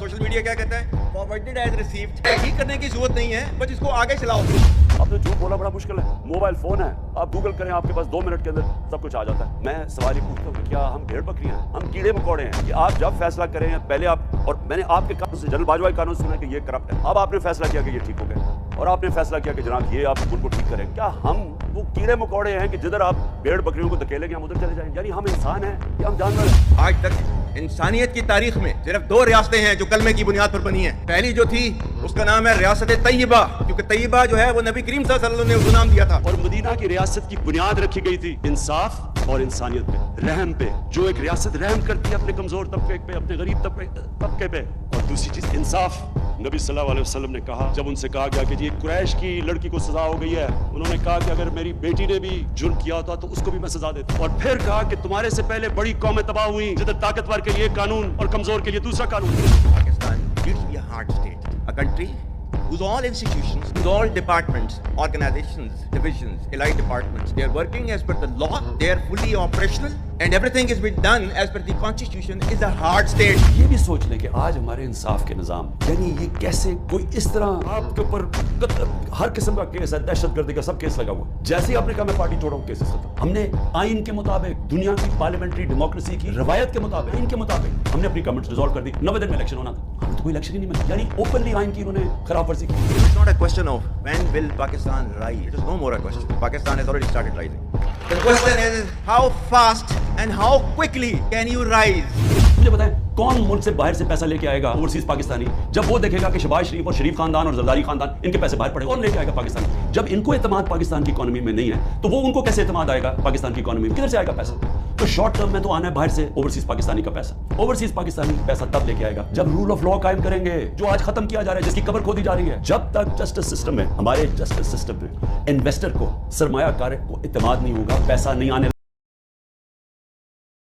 Social media क्या कहता है, फॉरवर्डेड एज रिसीव्ड। ठीक करने की जरूरत नहीं है, बस इसको आगे चलाओ। अब तो झूठ बोलना बड़ा मुश्किल है। मोबाइल फोन है, आप गूगल करें, आपके पास 2 मिनट के अंदर सब कुछ आ जाता है। मैं सवाल ही पूछता हूँ कि क्या हम भेड़ बकरियां हैं, हम कीड़े मकोड़े हैं कि आप जब फैसला करें पहले आप, और मैंने आपके कानून से, जनरल बाजवा के कानून सुना कि ये करप्ट है, अब आपने फैसला किया कि ये ठीक हो गया और आपने फैसला किया कि जनाब ये आप उनको ठीक करें। क्या हम वो कीड़े मकोड़े हैं कि जिधर आप भेड़ बकरियों को धकेलेंगे हम उधर चले जाएंगे? यानी हम इंसान हैं या हम जानवर हैं? आज तक इंसानियत की तारीख में सिर्फ 2 रियासतें हैं जो कलमे की बुनियाद पर बनी हैं। पहली जो थी उसका नाम है रियासत तैयबा, क्योंकि तैयबा जो है वो नबी करीम सल्लल्लाहु अलैहि वसल्लम ने उसको नाम दिया था। और मदीना की रियासत की बुनियाद रखी गई थी इंसाफ और इंसानियत पे, रहम पे। जो एक रियासत रहम करती है अपने कमजोर तबके पे, अपने गरीब तबके पे। और दूसरी चीज इंसाफ। नबी सल्लल्लाहु अलैहि वसल्लम ने कहा, जब उनसे कहा गया कि जी कुरैश की लड़की को सजा हो गई है, उन्होंने कहा कि अगर मेरी बेटी ने भी जुर्म किया होता तो उसको भी मैं सजा देता। और फिर कहा कि तुम्हारे से पहले बड़ी कौमें तबाह हुई, जिधर ताकतवर के लिए कानून और कमजोर के लिए दूसरा कानून। Pakistan needs to be a hard state, a country whose all institutions, whose all departments, organizations, divisions, allied departments, they are working as per the law, they are fully operational, and everything is being done as per the constitution, is a hard state. ये भी सोच लें कि आज हमारे इंसाफ के निज़ाम, यानी ये कैसे कोई इस तरह आपके ऊपर हर किस्म का केस है, दहशतगर्दी का सब केस लगा हुआ। जैसे ही आपने कहा मैं पार्टी छोड़ूं, केसेस खत्म। हमने आइन के मुताबिक, दुनिया की पार्लियामेंट्री डेमोक्रेसी की रवायत के मुताबिक, आइन के मुताबिक हमने अपनी कमेंट्स रिजॉल्व कर दी। 90 दिन में इलेक्शन होना था, हमें तो कोई इलेक्शन ही नहीं मिला। यानी ओपनली आइन की इन्होंने खराब वर्जी की। It's not a question of when will Pakistan rise. It is no more a question. Pakistan has already started rising. The question is how fast and how quickly can you rise? मुझे बताएं कौन मुल्क से बाहर से पैसा लेके आएगा ओवरसीज पाकिस्तानी, जब वो देखेगा कि शहबाज शरीफ और शरीफ खानदान और जरदारी खानदान इनके पैसे बाहर पड़े, कौन लेके आएगा पाकिस्तान? जब इनको एतमाद पाकिस्तान की इकोनॉमी में नहीं है तो वो उनको कैसे एतमाद आएगा पाकिस्तान की इकोनॉमी में? किधर से आएगा पैसा? तो शॉर्ट टर्म में तो आना है बाहर से ओवरसीज पाकिस्तानी का पैसा। ओवरसीज पाकिस्तानी पैसा तब लेके आएगा जब रूल ऑफ लॉ कायम करेंगे, जो आज खत्म किया जा रहा है, जिसकी कब्र खोदी जा रही है। जब तक जस्टिस सिस्टम में, हमारे जस्टिस सिस्टम में इन्वेस्टर को, सरमायाकार को एतमाद नहीं होगा, पैसा नहीं आने